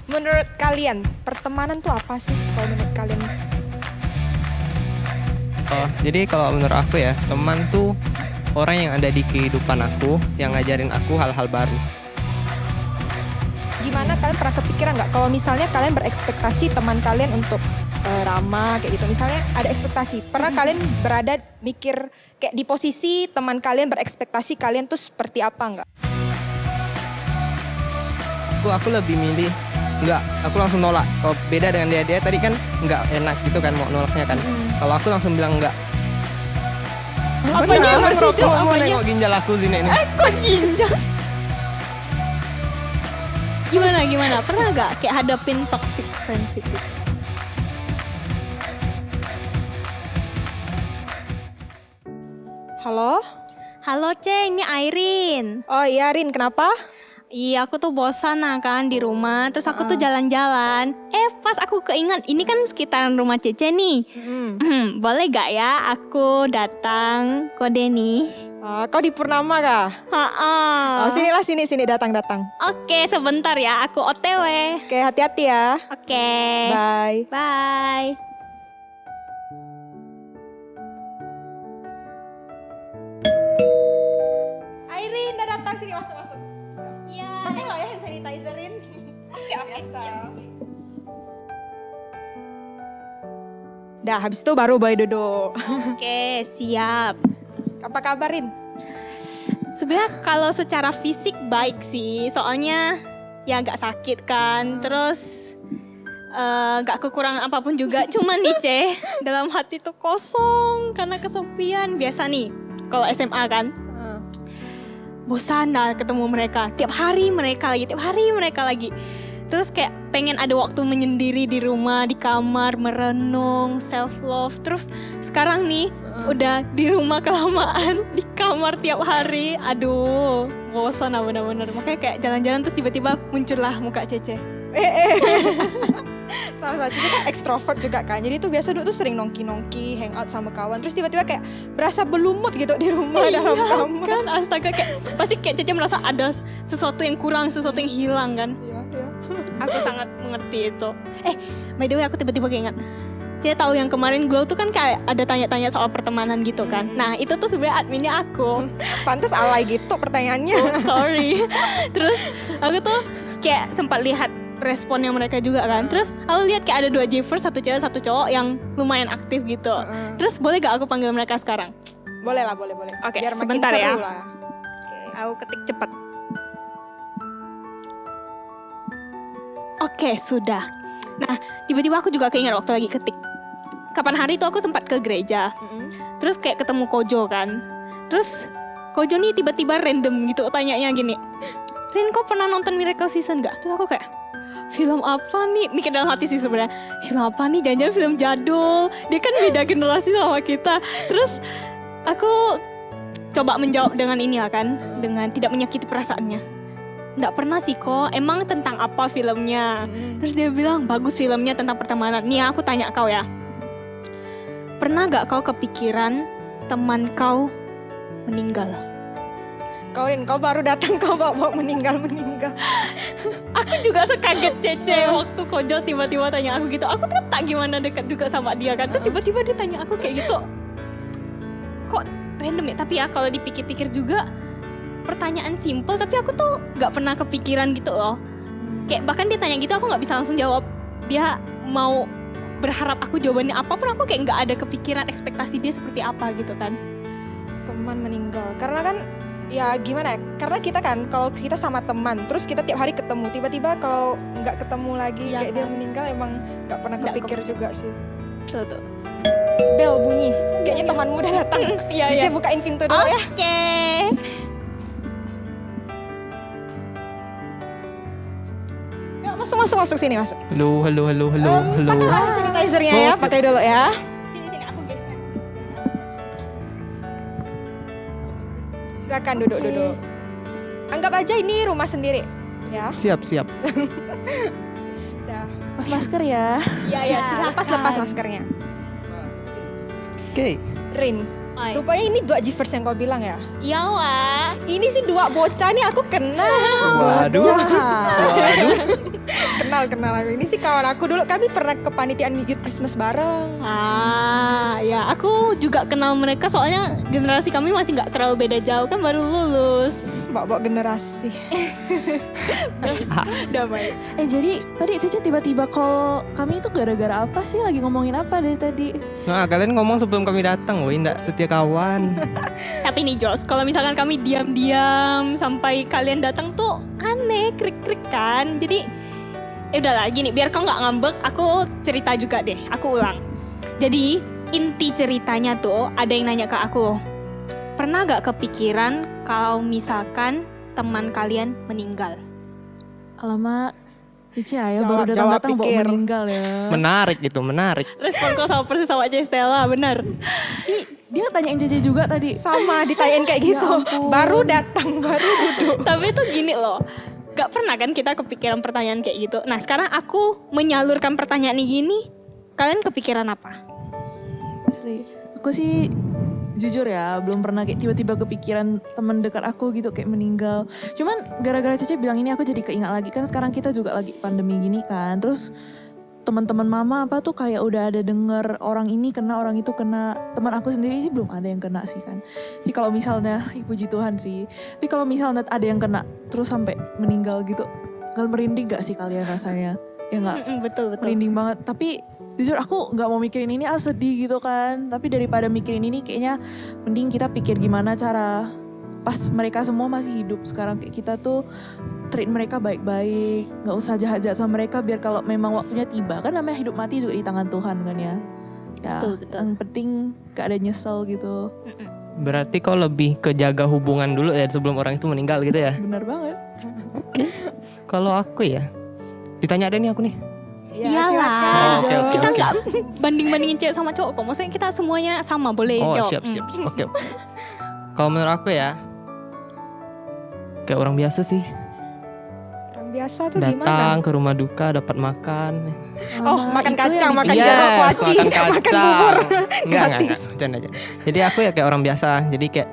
Menurut kalian, pertemanan tuh apa sih kalau menurut kalian? Jadi kalau menurut aku ya, teman tuh orang yang ada di kehidupan aku, yang ngajarin aku hal-hal baru. Gimana kalian pernah kepikiran nggak kalau misalnya kalian berekspektasi teman kalian untuk ramah kayak gitu, misalnya ada ekspektasi, pernah kalian berada mikir kayak di posisi teman kalian berekspektasi kalian tuh seperti apa nggak? Aku lebih milih enggak, aku langsung nolak. Kalau beda dengan dia tadi kan enggak enak gitu kan mau nolaknya kan. Kalau aku langsung bilang enggak. Apanya masih just Mau apanya? nengok ginjal aku sini nih. Kok ginjal? Gimana? Pernah gak kayak hadapin toxic friendship gitu? Halo? Halo Ce, ini Airin. Oh iya Rin, kenapa? Iya, aku tuh bosan kan di rumah. Terus aku tuh jalan-jalan. Pas aku keingat, ini kan sekitaran rumah Cece nih. Boleh gak ya aku datang kode nih? Kau di Purnama kah? Oh, sinilah sini datang. Oke, sebentar ya, aku OTW. Oke, hati-hati ya. Oke. Bye. Bye. Airin, udah datang sini, masuk. Iya. Pakai nggak ya hand sanitizerin? Oke. Dah, habis itu baru boleh duduk. Oke, siap. Apa kabarin? Sebenarnya kalau secara fisik baik sih, soalnya ya nggak sakit kan, terus nggak kekurangan apapun juga. Cuman nih dalam hati tuh kosong karena kesepian. Biasa nih, kalau SMA kan, bosan dah ketemu mereka. Tiap hari mereka lagi. Terus kayak pengen ada waktu menyendiri di rumah, di kamar, merenung, self love. Terus sekarang nih udah di rumah kelamaan, di kamar tiap hari. Aduh, bosan lah bener-bener. Makanya kayak jalan-jalan terus tiba-tiba muncullah muka Cece. Sama-sama, Cici kan ekstrovert juga kan. Jadi tuh biasa dulu tuh sering nongki-nongki, hangout sama kawan. Terus tiba-tiba kayak berasa berlumut gitu di rumah dalam kamar. Kan astaga, kayak pasti kayak Cece merasa ada sesuatu yang kurang, sesuatu yang hilang kan. Iya. Aku sangat mengerti itu. By the way, aku tiba-tiba keinget. Cece tahu yang kemarin Glow tuh kan kayak ada tanya-tanya soal pertemanan gitu kan. Nah, itu tuh sebenarnya adminnya aku. Pantes alay gitu pertanyaannya. Oh, sorry. Terus aku tuh kayak sempat lihat responnya mereka juga kan. Terus aku lihat kayak ada 2 Jeffers, 1 cewek 1 cowok yang lumayan aktif gitu. Terus boleh gak aku panggil mereka sekarang? Boleh lah, boleh. Oke, Biar makin sebentar ya. seru lah. Aku ketik cepat. Oke, sudah. Nah, tiba-tiba aku juga keinget waktu lagi ketik. Kapan hari itu aku sempat ke gereja. Terus kayak ketemu Kojo kan. Terus Kojo nih tiba-tiba random gitu tanyanya gini. Rin, kau pernah nonton Miracle Season gak? Terus aku kayak, film apa nih? Mikir dalam hati sih sebenarnya. Film apa nih? Jangan-jangan film jadul. Dia kan beda generasi sama kita. Terus aku coba menjawab dengan ini lah kan. Dengan tidak menyakiti perasaannya. Nggak pernah sih kok, emang tentang apa filmnya? Terus dia bilang, bagus filmnya tentang pertemanan. Nih aku tanya kau ya, pernah gak kau kepikiran teman kau meninggal? Kau Rin, kau baru datang kau bawa meninggal. Aku juga sekaget Cece waktu Kojo tiba-tiba tanya aku gitu. Aku tuh tak gimana dekat juga sama dia kan. Terus tiba-tiba dia tanya aku kayak gitu. Kok random ya? Tapi ya kalau dipikir-pikir juga pertanyaan simple, tapi aku tuh gak pernah kepikiran gitu loh. Kayak bahkan dia tanya gitu aku gak bisa langsung jawab. Dia mau berharap aku jawabannya apapun, aku kayak gak ada kepikiran ekspektasi dia seperti apa gitu kan. Teman meninggal, karena kan ya gimana ya, karena kita kan kalau kita sama teman terus kita tiap hari ketemu, tiba-tiba kalau nggak ketemu lagi Ya, kayak kan? dia meninggal, emang nggak pernah Nggak kepikir juga sih. Betul tuh. Bel bunyi, kayaknya temanmu udah datang. Iya. Bisa bukain pintu dulu ya. Oke. Yuk, masuk sini, masuk. Halo. Pakai hand sanitizernya ya, pakai dulu ya. Sini aku geser. Silakan duduk. Anggap aja ini rumah sendiri, ya. Siap. Dah. Mas masker ya. Iya, silakan. Lepas maskernya. Oke. Rin, Ay. Rupanya ini dua Givers yang kau bilang ya. Iya wah. Ini sih dua bocah nih aku kenal. Waduh. Kenal aku. Ini sih kawan aku dulu. Kami pernah kepanitiaan Youth Christmas bareng. Ya aku juga kenal mereka soalnya generasi kami masih nggak terlalu beda jauh kan baru lulus. Bawa generasi. Damai. Jadi tadi Cece tiba-tiba call kami itu gara-gara apa sih? Lagi ngomongin apa dari tadi? Nah, kalian ngomong sebelum kami datang, woi, ndak setia kawan. Tapi nih Jos, kalau misalkan kami diam-diam sampai kalian datang tuh aneh, krik-krik kan. Jadi udahlah gini, biar kau nggak ngambek, aku cerita juga deh. Aku ulang. Jadi inti ceritanya tuh ada yang nanya ke aku. Pernah gak kepikiran kalau misalkan teman kalian meninggal? Alamak, Cece ya Jawab- baru jawab datang-datang bawa pikir. meninggal ya. Menarik itu, menarik. Respon kau sama persis sama Cez Stella, bener. Ih, dia tanyain Cece juga tadi. Sama ditanyain kayak Ya gitu. ampun. Baru datang, baru duduk. Tapi itu gini loh, gak pernah kan kita kepikiran pertanyaan kayak gitu. Nah sekarang aku menyalurkan pertanyaan ini gini, kalian kepikiran apa? Asli. Aku sih jujur ya belum pernah kayak tiba-tiba kepikiran teman dekat aku gitu kayak meninggal. Cuman gara-gara Cece bilang ini aku jadi keingat lagi kan sekarang kita juga lagi pandemi gini kan. Terus teman-teman mama apa tuh kayak udah ada denger orang ini kena, orang itu kena. Teman aku sendiri sih belum ada yang kena sih kan. Tapi kalau misalnya, puji Tuhan sih. Tapi kalau misalnya ada yang kena terus sampai meninggal gitu, kalian merinding gak sih kalian rasanya? Ya nggak? Betul. Merinding banget. Tapi jujur aku nggak mau mikirin ini, sedih gitu kan. Tapi daripada mikirin ini kayaknya mending kita pikir gimana cara pas mereka semua masih hidup sekarang kayak kita tuh treat mereka baik-baik, nggak usah jahat-jahat sama mereka biar kalau memang waktunya tiba kan namanya hidup mati juga di tangan Tuhan kan ya. Ya, Betul. yang penting gak ada nyesel gitu. Berarti kau lebih ke jaga hubungan dulu ya sebelum orang itu meninggal gitu ya. Benar banget. Kalau aku ya, ditanya ada nih aku nih. Ya, Iyalah. silakan. Oh, oke, Jos. oke, Kita oke. nggak banding-bandingin cewek sama cowok kok. Maksudnya kita semuanya sama boleh Oh, jawab. siap. Oke. Kalau menurut aku ya, kayak orang biasa sih. Orang biasa tuh gimana? Datang ke rumah duka, dapat makan. Oh, makan itu yang kacang, bikin- makan Yes, jeruk kuaci, makan makan kacang. bubur. Enggak. Gratis. Bercanda aja. Jadi aku ya kayak orang biasa. Jadi kayak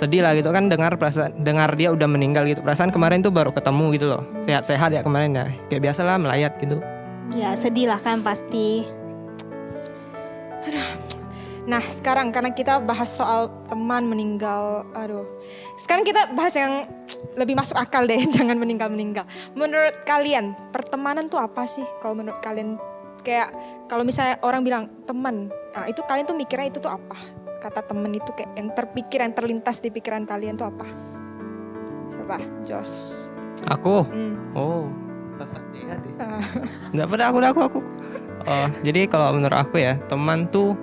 sedih lah gitu kan dengar dia udah meninggal gitu. Perasaan kemarin tuh baru ketemu gitu loh. Sehat-sehat ya kemarin ya. Kayak biasalah melayat gitu. Ya sedih lah kan pasti. Nah sekarang karena kita bahas soal teman meninggal, sekarang kita bahas yang lebih masuk akal deh, jangan meninggal. Menurut kalian pertemanan tuh apa sih? Kalau menurut kalian kayak kalau misalnya orang bilang teman, nah itu kalian tuh mikirnya itu tuh apa? Kata teman itu kayak yang terpikir, yang terlintas di pikiran kalian tuh apa? Coba Jos. Aku. Hmm. Oh. Pasal dia deh. Ah. Enggak pada aku. Oh, jadi kalau menurut aku ya, teman tuh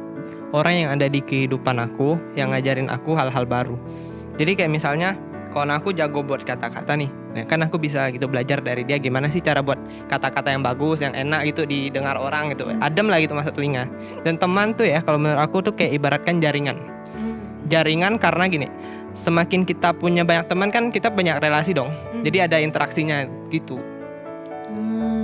orang yang ada di kehidupan aku, yang ngajarin aku hal-hal baru. Jadi kayak misalnya, kalau aku jago buat kata-kata nih, nah kan aku bisa gitu belajar dari dia gimana sih cara buat kata-kata yang bagus, yang enak gitu didengar orang gitu, adem lah gitu masuk telinga. Dan teman tuh ya, kalau menurut aku tuh kayak ibaratkan jaringan. Jaringan karena gini, semakin kita punya banyak teman kan kita banyak relasi dong. Jadi ada interaksinya gitu.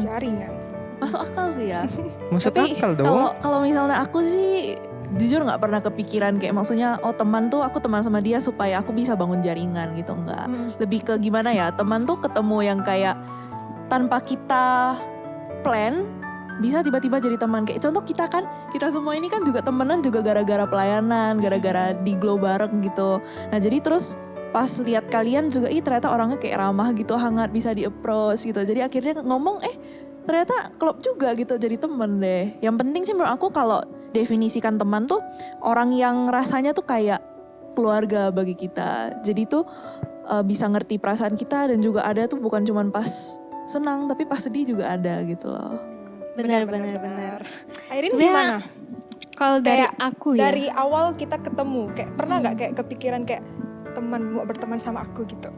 Jaringan. Masuk akal sih ya. Maksud Tapi akal dong. kalau misalnya aku sih jujur nggak pernah kepikiran kayak maksudnya teman tuh aku teman sama dia supaya aku bisa bangun jaringan gitu enggak. Lebih ke gimana ya, teman tuh ketemu yang kayak tanpa kita plan bisa tiba-tiba jadi teman. Kayak contoh kita semua ini kan juga temenan juga gara-gara pelayanan, gara-gara di glow bareng gitu. Nah jadi terus pas lihat kalian juga ternyata orangnya kayak ramah gitu, hangat, bisa di-approach gitu. Jadi akhirnya ngomong ternyata klop juga gitu jadi temen deh. Yang penting sih menurut aku kalau definisikan teman tuh orang yang rasanya tuh kayak keluarga bagi kita. Jadi tuh bisa ngerti perasaan kita dan juga ada tuh bukan cuma pas senang tapi pas sedih juga ada gitu loh. Benar. Airin Sebenarnya gimana? Kalau dari Kayak aku ya. Dari awal kita ketemu, kayak pernah nggak kayak kepikiran kayak teman mau berteman sama aku gitu?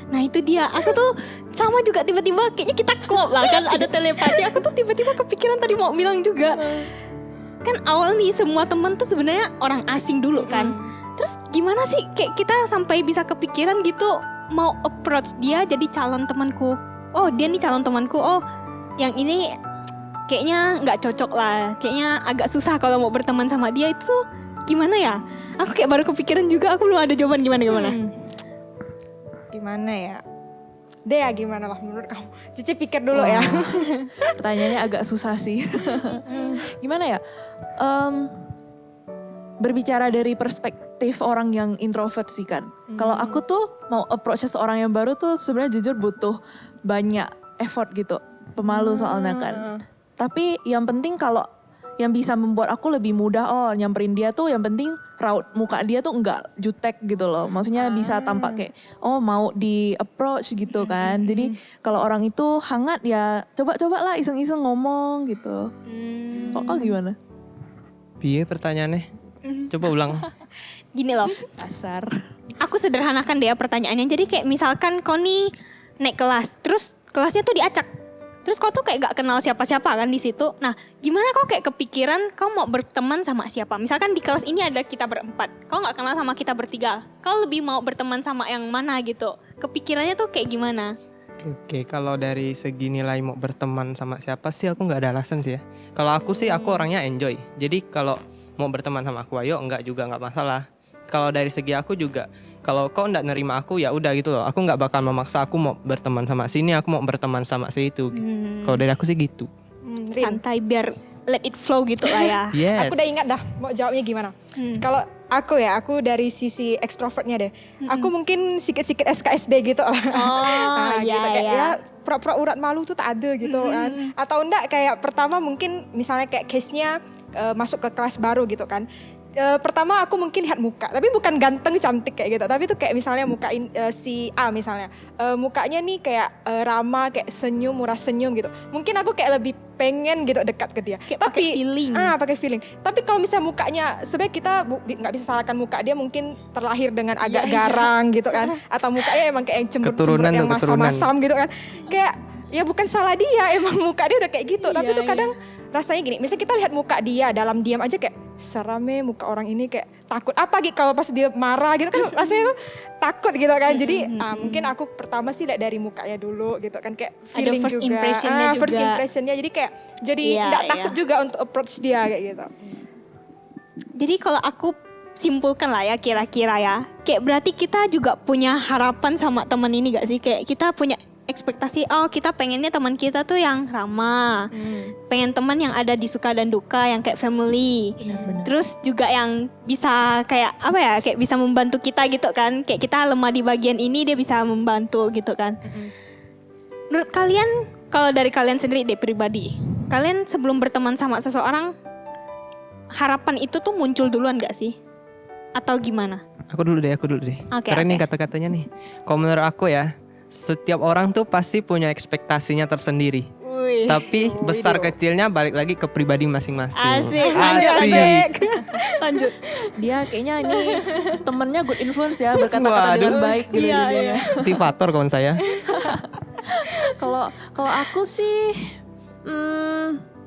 Nah itu dia, aku tuh sama juga tiba-tiba kayaknya kita klop lah kan, ada telepati. Aku tuh tiba-tiba kepikiran tadi mau bilang juga. Kan awal nih semua teman tuh sebenarnya orang asing dulu kan. Terus gimana sih kayak kita sampai bisa kepikiran gitu mau approach dia jadi calon temanku. Oh dia nih calon temanku, oh yang ini kayaknya nggak cocok lah. Kayaknya agak susah kalau mau berteman sama dia itu. gimana ya? Aku kayak baru kepikiran juga, aku belum ada jawaban gimana. Gimana ya? Dea gimana lah menurut kamu? Cici pikir dulu ya. Pertanyaannya agak susah sih. Gimana ya? Berbicara dari perspektif orang yang introvert sih kan. Kalau aku tuh mau approach seseorang yang baru tuh sebenarnya jujur butuh banyak effort gitu. Pemalu soalnya kan. Tapi yang penting kalau yang bisa membuat aku lebih mudah nyamperin dia tuh yang penting raut muka dia tuh enggak jutek gitu loh. Maksudnya bisa tampak kayak mau di approach gitu kan. Jadi kalau orang itu hangat ya coba-coba lah iseng-iseng ngomong gitu. Kok gimana? Piye pertanyaannya? Coba ulang. Gini loh, Asar. aku sederhanakan deh ya pertanyaannya. Jadi kayak misalkan kau nih naik kelas, terus kelasnya tuh diacak. Terus kau tuh kayak gak kenal siapa-siapa kan di situ. Nah, gimana kau kayak kepikiran kau mau berteman sama siapa? Misalkan di kelas ini ada kita berempat, kau gak kenal sama kita bertiga. Kau lebih mau berteman sama yang mana gitu? Kepikirannya tuh kayak gimana? Oke, kalau dari segi nilai mau berteman sama siapa sih aku nggak ada alasan sih ya. Kalau aku sih aku orangnya enjoy. Jadi kalau mau berteman sama aku ayo, enggak juga nggak masalah. Kalau dari segi aku juga, kalau kau nggak nerima aku ya udah gitu loh. Aku nggak bakal memaksa aku mau berteman sama sini, aku mau berteman sama si itu. Kalau dari aku sih gitu. Rin, Santai biar let it flow gitu lah ya. Yes. aku udah ingat dah mau jawabnya gimana. Kalau aku dari sisi ekstrovertnya deh. Aku mungkin sikit-sikit SKSD gitu lah. Oh, gitu iya, kayak iya. ya pura-pura urat malu tuh tak ada gitu kan. Atau enggak kayak pertama mungkin misalnya kayak case-nya masuk ke kelas baru gitu kan. Pertama aku mungkin lihat muka, tapi bukan ganteng cantik kayak gitu, tapi tuh kayak misalnya mukain si A misalnya, mukanya nih kayak ramah, kayak senyum, murah senyum gitu. Mungkin aku kayak lebih pengen gitu dekat ke dia. Kayak pakai feeling. Pakai feeling. Tapi kalau misalnya mukanya, sebenarnya kita nggak bisa salahkan muka dia, mungkin terlahir dengan agak garang gitu kan, atau mukanya emang kayak yang cemberut-cemberut Keturunan yang tuh, keturunan. masam-masam gitu kan, kayak ya bukan salah dia, emang muka dia udah kayak gitu. Tapi tuh kadang rasanya gini, misalnya kita lihat muka dia dalam diam aja kayak serame muka orang ini, kayak takut apa gitu kalau pas dia marah gitu kan rasanya tuh takut gitu kan. Jadi mungkin aku pertama sih lihat dari mukanya dulu gitu kan, kayak feeling first juga. impressionnya juga. First impressionnya jadi kayak jadi Iya, enggak iya. takut juga untuk approach dia kayak gitu. Jadi kalau aku simpulkan lah ya kira-kira ya, kayak berarti kita juga punya harapan sama teman ini gak sih? Kayak kita punya ekspektasi, kita pengennya teman kita tuh yang ramah, pengen teman yang ada di suka dan duka, yang kayak family. Benar-benar. Terus juga yang bisa kayak apa ya, kayak bisa membantu kita gitu kan. Kayak kita lemah di bagian ini, dia bisa membantu gitu kan. Menurut kalian, kalau dari kalian sendiri deh pribadi, kalian sebelum berteman sama seseorang, harapan itu tuh muncul duluan gak sih? Atau gimana? Aku dulu deh. Oke, Karena ini oke. kata-katanya nih. Kalau menurut aku ya, setiap orang tuh pasti punya ekspektasinya tersendiri. Tapi besar kecilnya balik lagi ke pribadi masing-masing. Asik. Lanjut. Dia kayaknya ini temennya good influence ya, berkata-kata dengan Waduh. baik gitu Iya, jadinya. iya. Motivator kawan saya. Kalau aku sih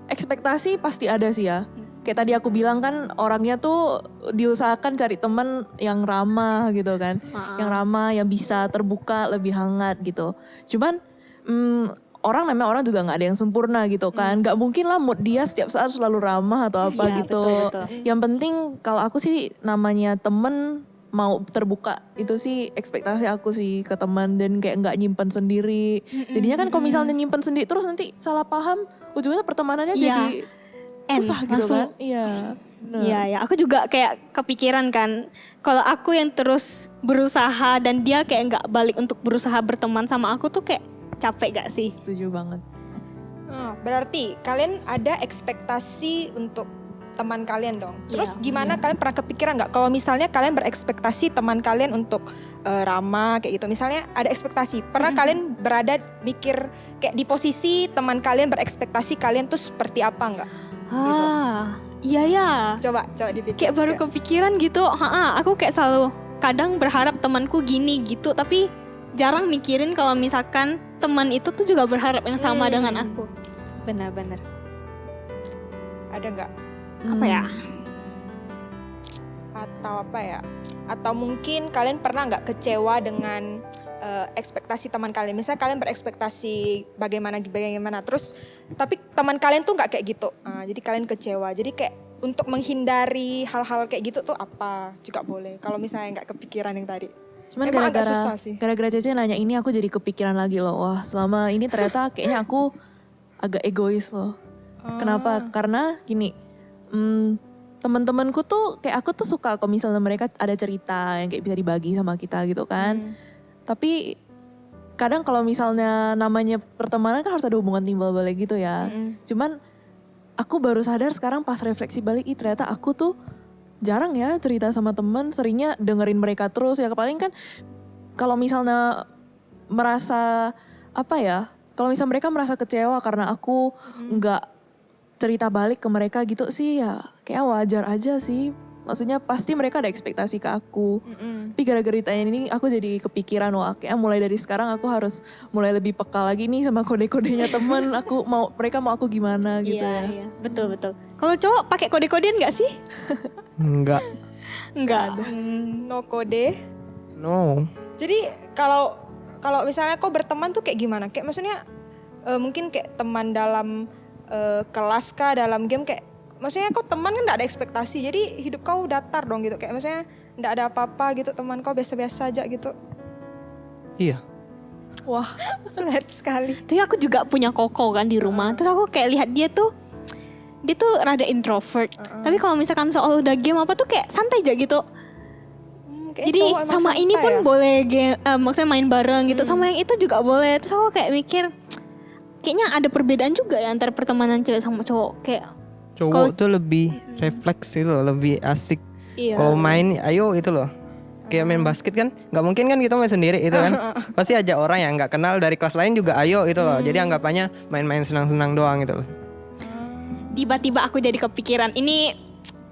ekspektasi pasti ada sih ya. Kayak tadi aku bilang kan orangnya tuh diusahakan cari temen yang ramah gitu kan. Yang ramah, yang bisa terbuka, lebih hangat gitu. Cuman namanya orang juga gak ada yang sempurna gitu kan. Gak mungkin lah mood dia setiap saat selalu ramah atau apa Iya, gitu. betul. Yang penting kalau aku sih namanya temen mau terbuka, itu sih ekspektasi aku sih ke teman, dan kayak nggak nyimpen sendiri. Jadinya kan kalau misalnya nyimpen sendiri terus nanti salah paham, ujungnya pertemanannya Iya. jadi susah gitu langsung. kan. Iya. bener. Iya ya, aku juga kayak kepikiran kan, kalau aku yang terus berusaha dan dia kayak nggak balik untuk berusaha berteman sama aku tuh kayak capek gak sih? Setuju banget. Berarti kalian ada ekspektasi untuk teman kalian dong. Terus gimana kalian pernah kepikiran nggak kalau misalnya kalian berekspektasi teman kalian untuk ramah kayak gitu. Misalnya ada ekspektasi. Pernah kalian berada mikir kayak di posisi teman kalian berekspektasi kalian tuh seperti apa nggak? Iya ya. Coba dipikir. Kayak baru kepikiran gitu. Aku kayak selalu kadang berharap temanku gini gitu, tapi jarang mikirin kalau misalkan teman itu tuh juga berharap yang sama dengan aku. Benar-benar. Ada nggak? Apa ya? Atau apa ya? Atau mungkin kalian pernah nggak kecewa dengan ekspektasi teman kalian? Misalnya kalian berekspektasi bagaimana, terus tapi teman kalian tuh nggak kayak gitu. Jadi kalian kecewa. Jadi kayak untuk menghindari hal-hal kayak gitu tuh apa juga boleh. Kalau misalnya nggak kepikiran yang tadi. Cuman Emang agak susah sih. gara-gara Cece nanya ini aku jadi kepikiran lagi loh. Wah, selama ini ternyata kayaknya aku agak egois loh. Kenapa? Karena gini, teman-temanku tuh kayak aku tuh suka kalau misalnya mereka ada cerita yang kayak bisa dibagi sama kita gitu kan. Tapi kadang kalau misalnya namanya pertemanan kan harus ada hubungan timbal balik gitu ya. Cuman aku baru sadar sekarang pas refleksi balik, ternyata aku tuh jarang ya cerita sama temen, seringnya dengerin mereka terus ya. Paling kan kalau misalnya merasa apa ya, kalau misalnya mereka merasa kecewa karena aku nggak cerita balik ke mereka gitu sih ya kayak wajar aja sih. Maksudnya pasti mereka ada ekspektasi ke aku. Tapi gara-gara ditanya ini aku jadi kepikiran, wah kayak mulai dari sekarang aku harus mulai lebih peka lagi nih sama kode-kodenya temen. Mereka mau aku gimana gitu ya. Iya, betul. Kalau cowok pakai kode-kodean nggak sih? Enggak. Enggak. No kode. No. Jadi kalau misalnya kau berteman tuh kayak gimana? Kayak maksudnya mungkin kayak teman dalam kelas kah, dalam game kayak maksudnya kau teman kan gak ada ekspektasi, jadi hidup kau datar dong gitu. Kayak maksudnya gak ada apa-apa gitu, teman kau biasa-biasa aja gitu. Iya. Wah, flat sekali. Tapi aku juga punya koko kan di rumah. Terus aku kayak lihat dia tuh rada introvert. Tapi kalau misalkan soal udah game apa tuh kayak santai aja gitu. Kayaknya Jadi cowok emang sama ini santai pun ya. boleh game, maksudnya main bareng gitu. Sama yang itu juga boleh. Terus aku kayak mikir, kayaknya ada perbedaan juga ya antara pertemanan cewek sama cowok. Kayak Cowok tuh lebih refleks gitu loh, lebih asik. iya. Kalau main, ayo itu loh. Kayak main basket kan, nggak mungkin kan kita main sendiri itu kan. Pasti aja orang yang nggak kenal dari kelas lain juga ayo itu loh. Jadi anggapannya main-main senang-senang doang gitu loh. Tiba-tiba aku jadi kepikiran. Ini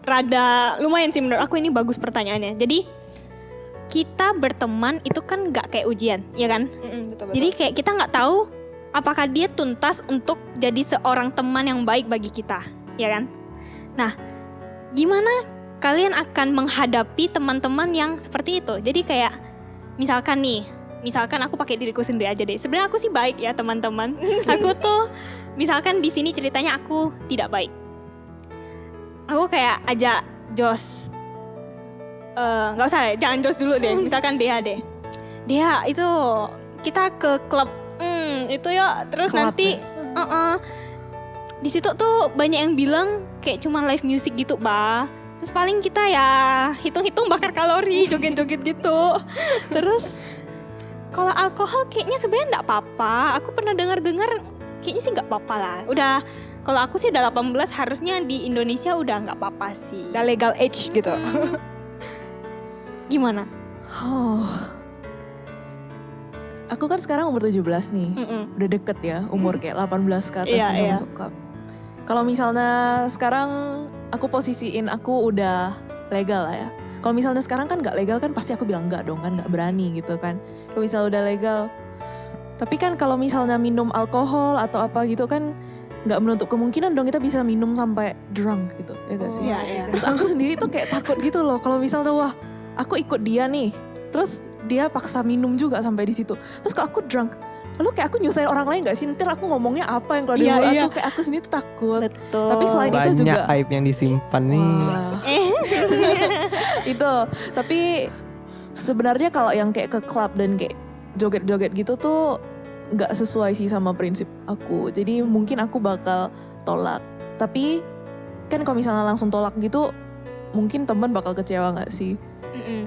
rada lumayan sih menurut aku, ini bagus pertanyaannya. Jadi kita berteman itu kan nggak kayak ujian, ya kan? Betul. Jadi kayak kita nggak tahu apakah dia tuntas untuk jadi seorang teman yang baik bagi kita, ya kan? Nah, gimana kalian akan menghadapi teman-teman yang seperti itu? Jadi kayak misalkan aku pakai diriku sendiri aja deh. Sebenarnya aku sih baik ya teman-teman. Aku tuh misalkan di sini ceritanya aku tidak baik. Aku kayak ajak Jos, nggak usah deh, jangan Jos dulu deh. Misalkan Dea deh. Dea itu kita ke klub, itu yuk. Terus Klub nanti, di situ tuh banyak yang bilang kayak cuma live music gitu, bah. Terus paling kita ya hitung-hitung bakar kalori, joget-joget gitu. Terus kalau alkohol kayaknya sebenarnya nggak apa-apa. Aku pernah dengar-dengar kayaknya sih nggak apa-apa lah. Udah, kalau aku sih udah 18, harusnya di Indonesia udah nggak apa-apa sih. Udah legal age gitu. Gimana? Aku kan sekarang umur 17 nih. Udah deket ya umur kayak 18 ke atas Iya, bisa iya. masuk klub. Kalau misalnya sekarang aku posisiin aku udah legal lah ya. Kalau misalnya sekarang kan gak legal kan pasti aku bilang enggak dong kan, gak berani gitu kan. Kalau misalnya udah legal. Tapi kan kalau misalnya minum alkohol atau apa gitu kan gak menutup kemungkinan dong kita bisa minum sampai drunk gitu, ya gak sih? Iya. Terus aku sendiri tuh kayak takut gitu loh kalau misalnya wah aku ikut dia nih, terus dia paksa minum juga sampai di situ. Terus kalau aku drunk, lalu kayak aku nyusahin orang lain gak sih? Ntar aku ngomongnya apa yang keluar dari Iya, mulut iya. aku, kayak aku sendiri tuh takut. Betul. Tapi selain itu Banyak juga aib yang disimpan nih. wah, itu. Tapi sebenarnya kalau yang kayak ke klub dan kayak joget-joget gitu tuh nggak sesuai sih sama prinsip aku. Jadi mungkin aku bakal tolak. Tapi kan kalau misalnya langsung tolak gitu, mungkin teman bakal kecewa nggak sih?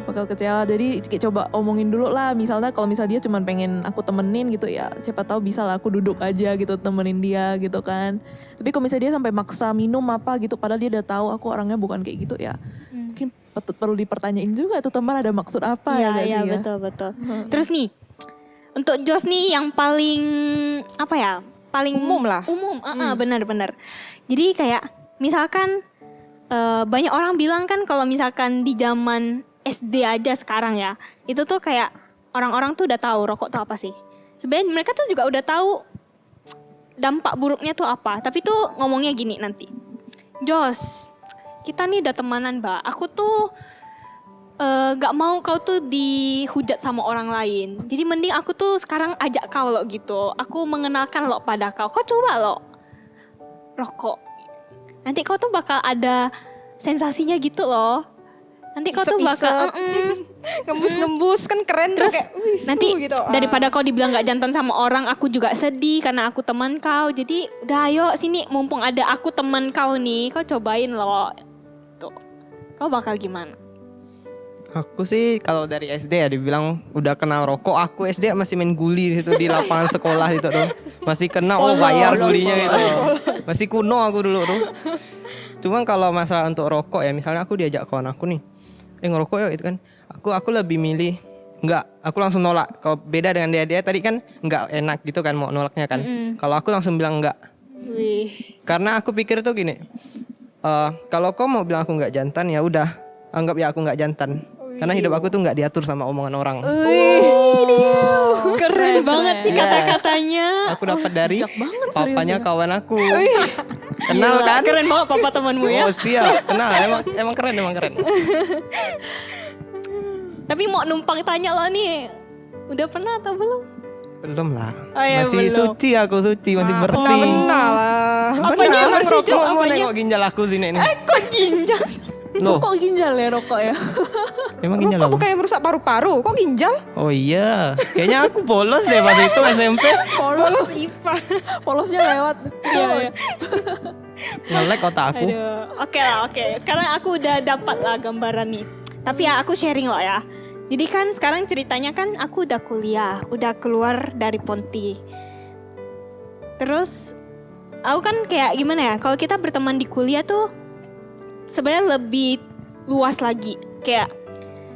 Bakal kecewa. Jadi kayak coba omongin dulu lah. Misalnya kalau misalnya dia cuma pengen aku temenin gitu ya, siapa tahu bisa lah aku duduk aja gitu temenin dia gitu kan. Tapi kalau misalnya dia sampai maksa minum apa gitu, padahal dia udah tahu aku orangnya bukan kayak gitu ya, mungkin perlu dipertanyain juga tuh teman ada maksud apa ya nggak sih ya? Betul. Terus nih, untuk Jos nih yang paling apa ya? Paling Umum lah. Umum, benar-benar. Jadi kayak misalkan banyak orang bilang kan kalau misalkan di zaman SD aja sekarang ya, itu tuh kayak orang-orang tuh udah tahu rokok tuh apa sih. Sebenarnya mereka tuh juga udah tahu dampak buruknya tuh apa. Tapi tuh ngomongnya gini nanti, Jos, kita nih udah temanan, Mbak. Aku tuh gak mau kau tuh dihujat sama orang lain. Jadi mending aku tuh sekarang ajak kau lo gitu. Aku mengenalkan lo pada kau. Kau coba lo rokok. Nanti kau tuh bakal ada sensasinya gitu loh. Nanti kau tuh bakal ngembus-ngembus kan keren tuh terus kayak nanti gitu. daripada kau dibilang gak jantan sama orang, aku juga sedih karena aku teman kau. Jadi udah ayo sini, mumpung ada aku teman kau nih, kau cobain loh. Tuh, kau bakal gimana? Aku sih kalau dari SD ya dibilang udah kenal rokok. Aku SD masih main guli gitu di lapangan sekolah gitu tuh. Masih kena bayar gulinya gitu. Masih kuno aku dulu tuh. Cuman kalau masalah untuk rokok ya, misalnya aku diajak kawan aku nih, ngerokok yuk itu kan. Aku lebih milih enggak, aku langsung nolak. Kalau beda dengan dia tadi kan enggak enak gitu kan mau nolaknya kan. Kalau aku langsung bilang enggak. Wih. Karena aku pikir tuh gini. Kalau kau mau bilang aku enggak jantan ya udah, anggap ya aku enggak jantan. Karena hidup aku tuh enggak diatur sama omongan orang. Keren banget sih Yes. kata-katanya. Aku dapat dari Bijak banget papanya seriusnya. kawan aku. Kenal Gila, kan? Keren banget papa temanmu ya. Oh siap, kenal. Emang keren. Tapi mau numpang tanya lo nih, udah pernah atau belum? Belum lah. Oh ya, Masih belum. suci, masih bersih. Benar lah. Apanya yang bersih, Jus? Mau Apanya? nengok ginjal aku sini nih. Kok ginjal? Loh, Kok ginjal ya rokok ya? emang ginjal Rokok apa? bukan yang merusak paru-paru, kok ginjal? Oh iya, kayaknya aku bolos deh pas itu SMP. Polos IPA. Polosnya lewat. Iya. Ngelek otak aku. Aduh, oke. Sekarang aku udah dapat lah gambaran nih. Tapi ya aku sharing loh ya. Jadi kan sekarang ceritanya kan aku udah kuliah, udah keluar dari Ponti. Terus aku kan kayak gimana ya? Kalau kita berteman di kuliah tuh sebenarnya lebih luas lagi. Kayak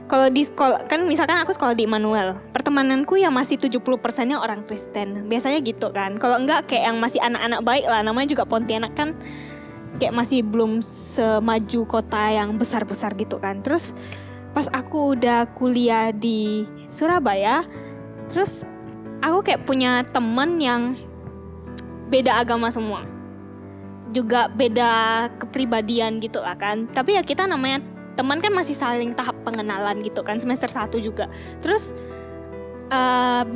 kalau di sekolah kan misalkan aku sekolah di Immanuel, pertemananku yang masih 70%-nya orang Kristen. Biasanya gitu kan. Kalau enggak kayak yang masih anak-anak baik lah, namanya juga Pontianak kan kayak masih belum semaju kota yang besar-besar gitu kan. Terus pas aku udah kuliah di Surabaya, terus aku kayak punya temen yang beda agama semua, juga beda kepribadian gitu lah kan. Tapi ya kita namanya teman kan masih saling tahap pengenalan gitu kan, semester 1 juga. Terus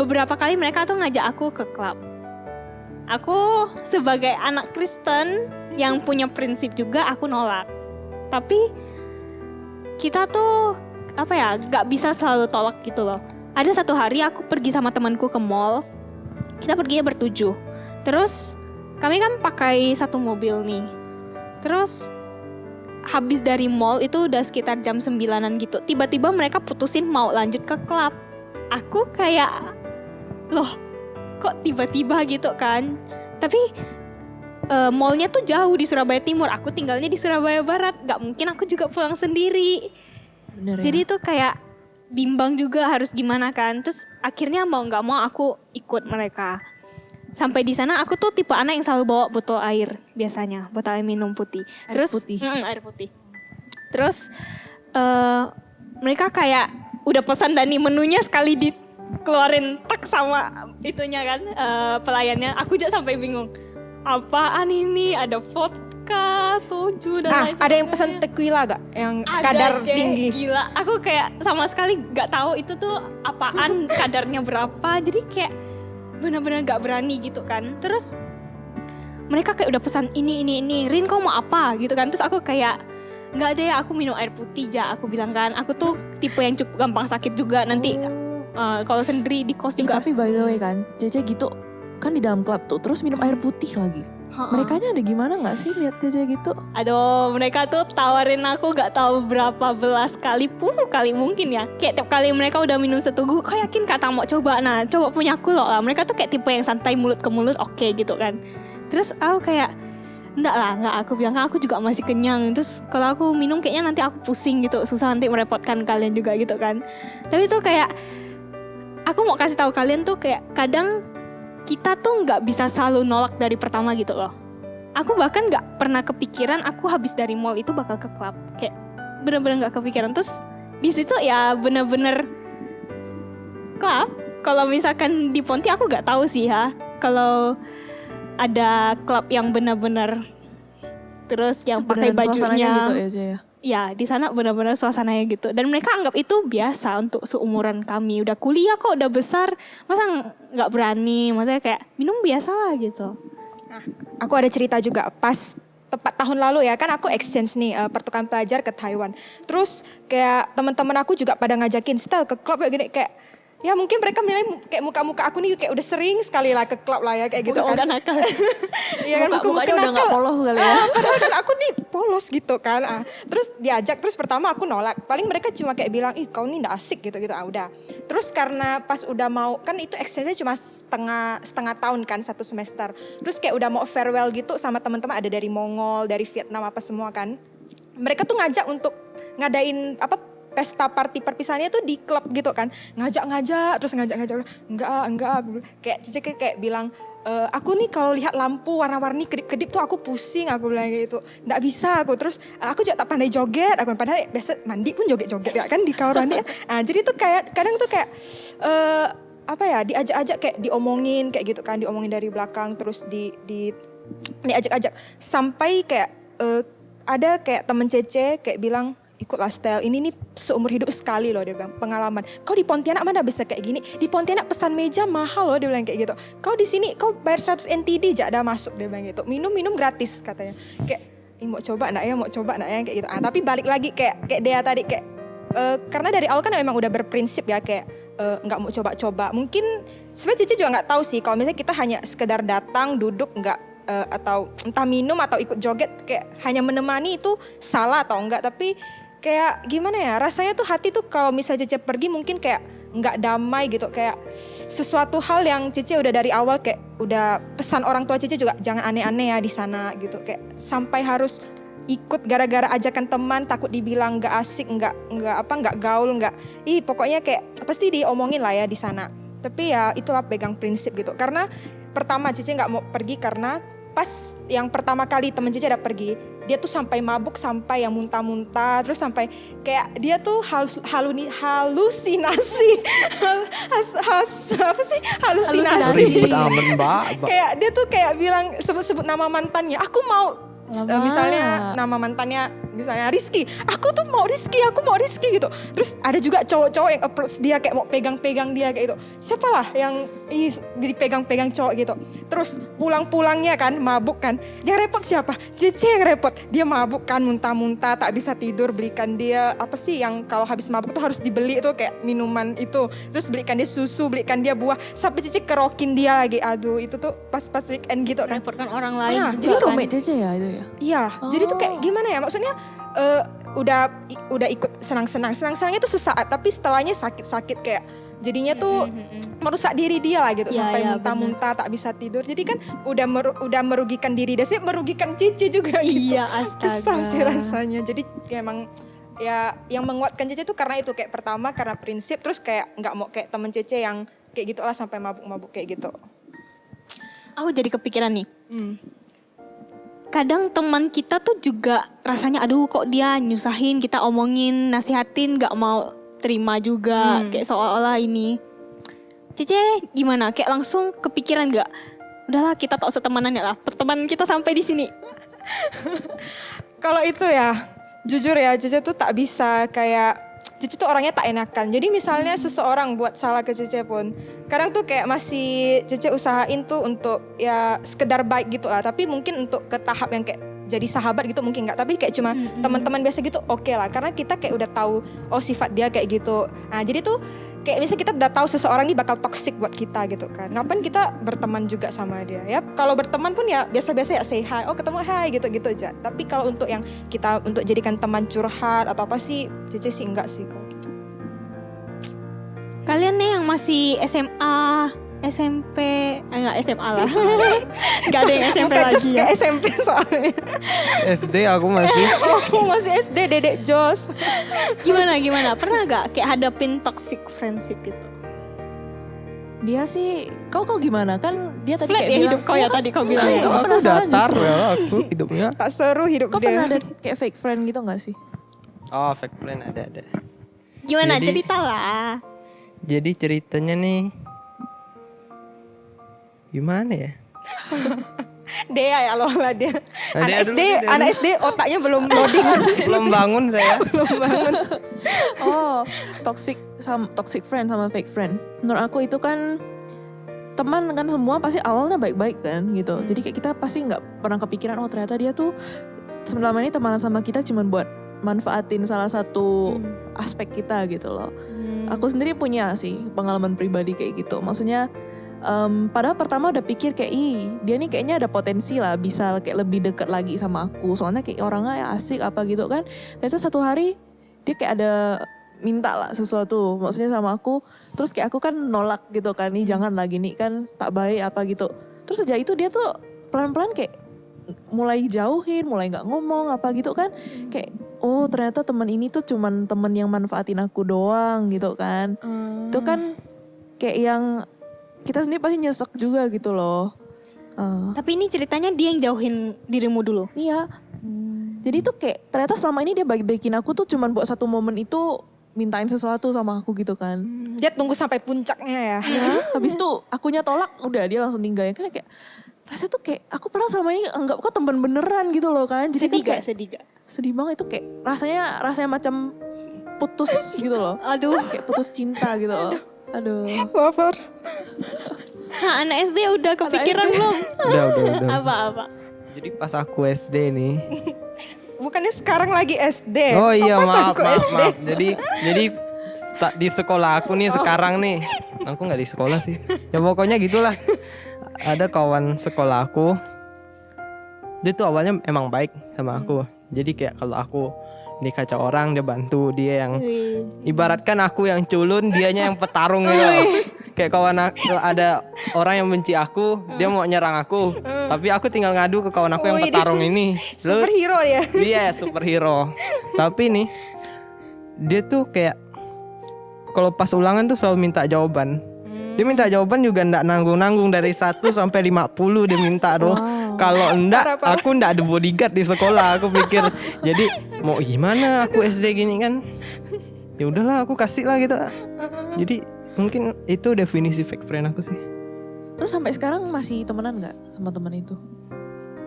beberapa kali mereka tuh ngajak aku ke klub. Aku sebagai anak Kristen yang punya prinsip juga, aku nolak. Tapi kita tuh gak bisa selalu tolak gitu loh. Ada satu hari aku pergi sama temanku ke mall. Kita perginya bertujuh. Terus kami kan pakai satu mobil nih. Terus habis dari mall itu udah sekitar jam 9-an gitu. Tiba-tiba mereka putusin mau lanjut ke klub. Aku kayak, loh kok tiba-tiba gitu kan. Tapi mallnya tuh jauh di Surabaya Timur. Aku tinggalnya di Surabaya Barat. Gak mungkin aku juga pulang sendiri. Bener ya? Jadi tuh kayak bimbang juga harus gimana kan. Terus akhirnya mau gak mau aku ikut mereka. Sampai di sana aku tuh tipe anak yang selalu bawa botol air biasanya, botol air minum putih. Air putih. Air putih. Terus mereka kayak udah pesan dan nih menunya sekali dikeluarin tak sama itunya kan pelayannya. Aku juga sampai bingung. Apaan ini? Ada vodka, soju dan lain Ada yang sebagainya. pesan tequila gak? Yang Ada, kadar Jeh. tinggi. Gila, aku kayak sama sekali gak tahu itu tuh apaan, kadarnya berapa. Jadi kayak benar-benar gak berani gitu kan. Terus mereka kayak udah pesan ini. Rin kau mau apa gitu kan. Terus aku kayak gak deh, aku minum air putih aja. Aku bilang kan, aku tuh tipe yang cukup gampang sakit juga. Nanti kalau sendiri di kos juga. Tapi by the way kan, Cece gitu kan di dalam klub tuh, terus minum air putih lagi. Merekanya ada gimana nggak sih lihat Cece gitu? Aduh, mereka tuh tawarin aku gak tahu berapa belas kali, 10 kali mungkin ya. Kayak tiap kali mereka udah minum setuguh, kau yakin kata mau coba? Nah, coba punya aku loh lah. Mereka tuh kayak tipe yang santai mulut ke mulut, oke gitu kan. Terus aku kayak, enggak, aku bilang kan aku juga masih kenyang. Terus kalau aku minum kayaknya nanti aku pusing gitu, susah nanti merepotkan kalian juga gitu kan. Tapi tuh kayak, aku mau kasih tahu kalian tuh kayak kadang kita tuh nggak bisa selalu nolak dari pertama gitu loh. Aku bahkan nggak pernah kepikiran aku habis dari mall itu bakal ke klub. Kayak bener-bener nggak kepikiran. Terus di situ ya bener-bener klub. Kalau misalkan di Ponti aku nggak tahu sih ya. Kalau ada klub yang bener-bener terus yang pakai Beneran suasananya bajunya gitu ya Cece ya? ya di sana benar-benar suasananya gitu. Dan mereka anggap itu biasa untuk seumuran kami. Udah kuliah kok, udah besar, masa nggak berani? Maksudnya kayak minum biasa lah gitu. Aku ada cerita juga pas tepat tahun lalu ya, kan aku exchange nih pertukaran pelajar ke Taiwan. Terus kayak teman-teman aku juga pada ngajakin Stel ke klub ya gini, kayak ya mungkin mereka menilai kayak muka-muka aku nih kayak udah sering sekali lah ke klub lah ya kayak gitu Udah kan. nakal. Iya kan Mukanya udah gak polos kali ya. Padahal kan aku nih polos gitu kan. Terus diajak, terus pertama aku nolak. Paling mereka cuma kayak bilang, ih kau nih gak asik gitu-gitu. Udah. Terus karena pas udah mau, kan itu exchange-nya cuma setengah tahun kan, 1 semester. Terus kayak udah mau farewell gitu sama teman-teman, ada dari Mongol, dari Vietnam apa semua kan. Mereka tuh ngajak untuk ngadain pesta party perpisahannya tuh di klub gitu kan, ngajak enggak kayak Cici kayak bilang aku nih kalau lihat lampu warna-warni kedip-kedip tuh aku pusing, aku bilang gitu, nggak bisa aku. Terus aku juga tak pandai joget, aku padahal biasa mandi pun joget-joget ya kan di kamar mandi. Jadi tuh kayak kadang tuh kayak diajak-ajak kayak diomongin kayak gitu kan, diomongin dari belakang, terus diajak-ajak sampai kayak ada kayak temen Cece kayak bilang, ikutlah Stel, ini nih seumur hidup sekali loh, dia bilang, pengalaman. Kau di Pontianak mana bisa kayak gini? Di Pontianak pesan meja mahal loh, dia bilang kayak gitu. Kau di sini kau bayar 100 NTD aja ada masuk, dia bilang gitu. Minum gratis katanya. Kayak mau coba enggak ya kayak gitu. Tapi balik lagi kayak Dea tadi kayak karena dari awal kan memang udah berprinsip ya kayak nggak mau coba-coba. Mungkin sebenarnya Cici juga nggak tahu sih kalau misalnya kita hanya sekedar datang duduk atau entah minum atau ikut joget kayak hanya menemani itu salah atau enggak, tapi kayak gimana ya, rasanya tuh hati tuh kalau misalnya Cece pergi mungkin kayak nggak damai gitu, kayak sesuatu hal yang Cece udah dari awal kayak udah pesan orang tua Cece juga jangan aneh-aneh ya di sana gitu, kayak sampai harus ikut gara-gara ajakan teman, takut dibilang nggak asik, nggak gaul, pokoknya kayak pasti diomongin lah ya di sana. Tapi ya itulah pegang prinsip gitu, karena pertama Cece nggak mau pergi karena pas yang pertama kali temen Cece ada pergi, dia tuh sampai mabuk, sampai yang muntah-muntah, terus sampai kayak dia tuh halusinasi. Ribet amat Mbak. Kayak dia tuh kayak bilang sebut-sebut nama mantannya. Aku mau misalnya nama mantannya misalnya Rizky, aku mau Rizky gitu. Terus ada juga cowok-cowok yang approach dia kayak mau pegang-pegang dia kayak gitu. Siapalah yang dipegang-pegang cowok gitu. Terus pulang-pulangnya kan mabuk kan. Yang repot siapa? Cece yang repot. Dia mabuk kan, muntah-muntah, tak bisa tidur, belikan dia apa sih yang kalau habis mabuk tuh harus dibeli itu kayak minuman itu. Terus belikan dia susu, belikan dia buah, sampai Cece kerokin dia lagi. Aduh, itu tuh pas weekend gitu kan. Repotkan orang lain juga Jadi kan. roommate Cece ya itu ya? Iya, jadi tuh kayak gimana ya, maksudnya udah ikut senang-senangnya tuh sesaat, tapi setelahnya sakit-sakit kayak jadinya tuh merusak diri dia lah gitu, sampai muntah-muntah, tak bisa tidur. Jadi kan udah merugikan diri dia, sih merugikan Cici juga gitu. Iya, astaga. Kesal sih rasanya. Jadi ya emang ya yang menguatkan Cici tuh karena itu, kayak pertama karena prinsip, terus kayak nggak mau kayak temen Cici yang kayak gitulah sampai mabuk-mabuk kayak gitu. Aku jadi kepikiran nih. Kadang teman kita tuh juga rasanya aduh kok dia nyusahin, kita omongin, nasihatin gak mau terima juga. Kayak seolah-olah ini. Cece gimana? Kayak langsung kepikiran gak? Udahlah kita tak usah temanan ya lah. Pertemanan kita sampai di sini. Kalau itu ya, jujur ya, Cece tuh tak bisa kayak, Cece tuh orangnya tak enakan. Jadi misalnya seseorang buat salah ke Cece pun, kadang tuh kayak masih Cece usahain tuh untuk ya sekedar baik gitu lah. Tapi mungkin untuk ke tahap yang kayak jadi sahabat gitu mungkin enggak. Tapi kayak cuma teman-teman biasa gitu oke lah. Karena kita kayak udah tahu sifat dia kayak gitu. Nah jadi tuh kayak misalnya kita udah tahu seseorang ini bakal toxic buat kita gitu kan. Ngapain kita berteman juga sama dia ya. Kalau berteman pun ya biasa-biasa ya say hi. Ketemu hi gitu-gitu aja. Tapi kalau untuk yang kita untuk jadikan teman curhat atau apa sih, Cece sih enggak sih kalau gitu. Kalian nih yang masih SMA, SMP, enggak SMA lah. Gak ada yang SMP Bukan lagi Jos ya. kayak SMP soalnya. SD aku masih. Aku masih SD, Dedek Jos. Gimana? Pernah gak kayak hadapin toxic friendship gitu? Dia sih, kau gimana? Kan dia tadi Flat kayak ya bilang, hidup kau ya tadi kau bilang. Iya, Ya. Kamu Aku penasaran datar justru. ya aku hidupnya. Tak seru hidup kau dia. pernah ada kayak fake friend gitu gak sih? Oh, fake friend ada. Gimana? Jadi- Cerita lah. Jadi ceritanya nih gimana ya? Dea ya Lola dia. Nah, Anak Dea SD, dulu, Dea dulu. anak SD otaknya belum loading. Belum bangun saya. Oh, toxic friend sama fake friend. Menurut aku itu kan teman kan semua pasti awalnya baik-baik kan gitu. Jadi kayak kita pasti nggak pernah kepikiran oh ternyata dia tuh selama ini temanan sama kita cuma buat manfaatin salah satu aspek kita gitu loh. Aku sendiri punya sih pengalaman pribadi kayak gitu. Maksudnya padahal pertama udah pikir kayak dia nih kayaknya ada potensi lah bisa kayak lebih deket lagi sama aku. Soalnya kayak orangnya ya asik apa gitu kan. Ternyata satu hari dia kayak ada minta lah sesuatu maksudnya sama aku, terus kayak aku kan nolak gitu kan, nih jangan lagi nih kan tak baik apa gitu. Terus sejak itu dia tuh pelan-pelan kayak mulai jauhin, mulai nggak ngomong apa gitu kan, kayak oh ternyata teman ini tuh cuman teman yang manfaatin aku doang gitu kan. Itu kan kayak yang kita sendiri pasti nyesek juga gitu loh. Tapi ini ceritanya dia yang jauhin dirimu dulu. Iya. Jadi tuh kayak ternyata selama ini dia baik-baikin aku tuh cuman buat satu momen itu mintain sesuatu sama aku gitu kan. Dia tunggu sampai puncaknya ya. Habis itu akunya tolak, udah dia langsung tinggal. Karena kayak rasanya tuh kayak aku pernah selama ini anggap kok teman beneran gitu loh kan. Jadi Sedih kan kayak gak? sedih banget itu kayak rasanya macam putus gitu loh. Aduh. Kayak putus cinta gitu loh. Aduh. Baper. Anak SD udah kepikiran belum? Udah. Apa? Jadi pas aku SD nih. Bukannya sekarang lagi SD. Oh iya, Kok pas maaf. aku SD? Jadi di sekolah aku nih sekarang nih. Aku nggak di sekolah sih. Ya pokoknya gitulah. Ada kawan sekolah aku. Dia tuh awalnya emang baik sama aku. Jadi kayak kalau aku dikacau orang dia bantu, dia yang ibaratkan aku yang culun, dianya yang petarung gitu. Kayak kawan ada orang yang benci aku, dia mau nyerang aku, tapi aku tinggal ngadu ke kawan aku yang petarung ini. Superhero ya. Iya, superhero. Tapi nih dia tuh kayak kalau pas ulangan tuh selalu minta jawaban. Dia minta jawaban juga ndak nanggung-nanggung dari 1 sampai 50 dia minta tuh. Kalau enggak aku ndak ada bodyguard di sekolah, aku pikir. Jadi mau gimana aku SD gini kan. Ya udahlah aku kasih lah gitu. Jadi mungkin itu definisi fake friend aku sih. Terus sampai sekarang masih temenan gak sama teman itu?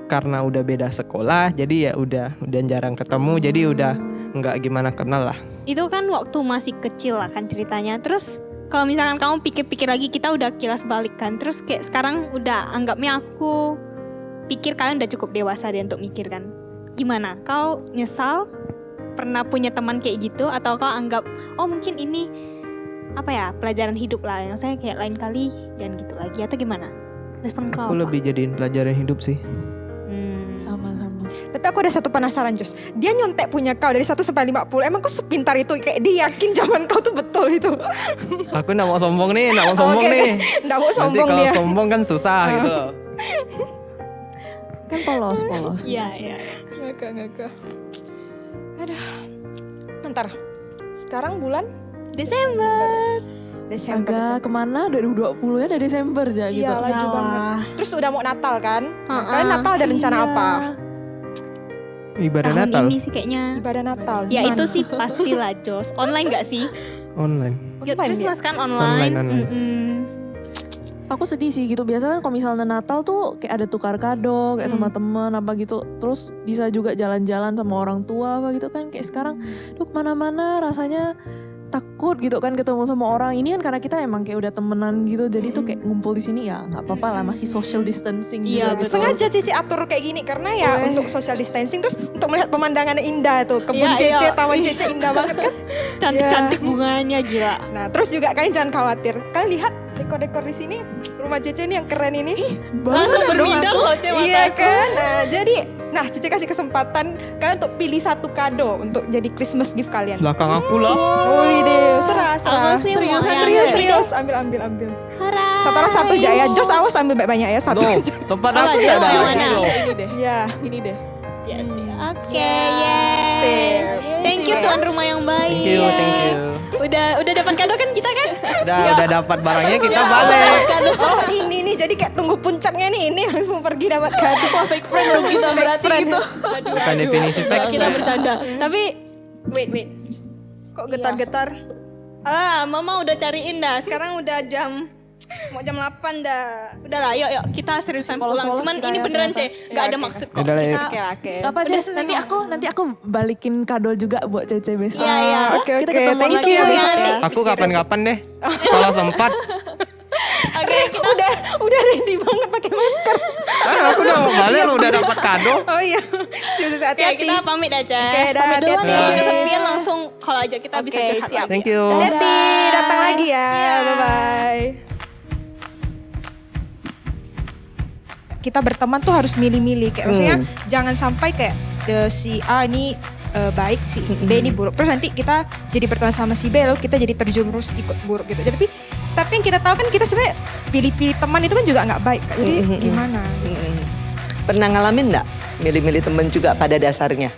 Karena udah beda sekolah, jadi ya udah jarang ketemu, jadi udah nggak gimana kenal lah. Itu kan waktu masih kecil lah kan ceritanya. Terus kalau misalkan kamu pikir-pikir lagi, kita udah kilas balik kan. Terus kayak sekarang udah anggapnya aku pikir kalian udah cukup dewasa deh untuk mikir kan. Gimana? Kau nyesal pernah punya teman kayak gitu? Atau kau anggap, oh mungkin ini apa ya, pelajaran hidup lah. Yang saya kayak lain kali jangan gitu lagi, atau gimana? Respon kau Aku apa? lebih jadiin pelajaran hidup sih. Sama-sama. Tapi aku ada satu penasaran Jos. Dia nyontek punya kau dari 1 sampai 50. Emang kau sepintar itu? Kayak dia yakin jawaban kau tuh betul itu. Aku nggak mau sombong nih, nggak mau sombong Oke, nih. nggak mau sombong Nanti kalau dia. sombong kan susah gitu loh. Kan polos. Iya. Ngakak. Aduh. Bentar. Sekarang bulan Desember. Agak kemana 2020 ya, dari Desember aja gitu. Iya, laju Wah. banget. Terus udah mau Natal kan? Nah, Ha-ha. kalian Natal ada rencana Iya. apa? Ibadah Tahun Natal ini sih kayaknya. Ibadah Natal. Ya Gimana? itu sih pastilah Jos. Online gak sih? online. Ya, Online Christmas kan online. Online. Aku sedih sih gitu. Biasanya kan kalau misalnya Natal tuh kayak ada tukar kado kayak sama temen apa gitu. Terus bisa juga jalan-jalan sama orang tua apa gitu kan. Kayak sekarang tuh kemana-mana rasanya takut gitu kan ketemu sama orang. Ini kan karena kita emang kayak udah temenan gitu. Jadi tuh kayak ngumpul di sini ya nggak apa-apa lah, masih social distancing Iya, juga gitu. Sengaja Cici atur kayak gini karena ya untuk social distancing, terus untuk melihat pemandangan yang indah tuh. Kebun Iya, Cece, iya. taman Cece indah banget kan. Cantik-cantik bunganya gila. Nah, terus juga kalian jangan khawatir. Kalian lihat dekor-dekor di sini, rumah Cece ini yang keren ini. Langsung berminat loh cewek. Iya kan? Nah, Cece kasih kesempatan kalian untuk pilih satu kado untuk jadi Christmas gift kalian. Belakang aku lah. Wih deh, serah. Aku sih Serius, mau yang Serius. Ambil. Harap. Satu orang satu aja ya. Jos awas ambil banyak ya, satu Tuh, aja. tempat Apa aku aja, nggak ada. yang mana? Ini deh. Ya. Ini deh. Oke, yes. Sip. Thank you tuan rumah yang baik. Thank you. Udah dapat kado kan kita kan? Udah dapat barangnya kita balik. Oh ini nih, jadi kayak tunggu puncaknya nih. Ini langsung pergi dapat kado. Wah, fake friend dong kita berarti gitu. Bukan definisi Coba fake. kita bercanda. Tapi Wait. Kok getar-getar? Mama udah cariin dah. Sekarang udah mau jam 8 dah. Udah lah, yuk kita seriusan pulang. Polos-polos Cuman kita ini ya beneran ternyata. Cek, gak ada Ya, maksud kok. Udah lah, Kita Oke. Apa aja? Nanti aku balikin kado juga buat Cece besok. Iya. Oke. Kita ketemu Thank lagi you. ya besok Nanti. ya. Aku kapan-kapan deh. Kalau sempat. Oke, udah ready banget pakai masker. Aku udah mau balik lo udah dapat kado. Oh iya. Siap, Oke, hati-hati. kita pamit aja. Oke, dah, Pamit duluan hati-hati. ya. Kalau kesepian langsung kalau aja kita bisa Oke, curhat siap. lagi. Thank you. Hati-hati, datang lagi ya. Iya. Bye-bye. Kita berteman tuh harus milih-milih. Kayak maksudnya jangan sampai kayak si A ini baik, si B ini buruk. Terus nanti kita jadi berteman sama si B, lalu kita jadi terjerumus ikut buruk gitu. Tapi yang kita tahu kan kita sebenarnya pilih-pilih teman itu kan juga nggak baik. Kak. Jadi gimana? Pernah ngalamin nggak milih-milih temen juga pada dasarnya?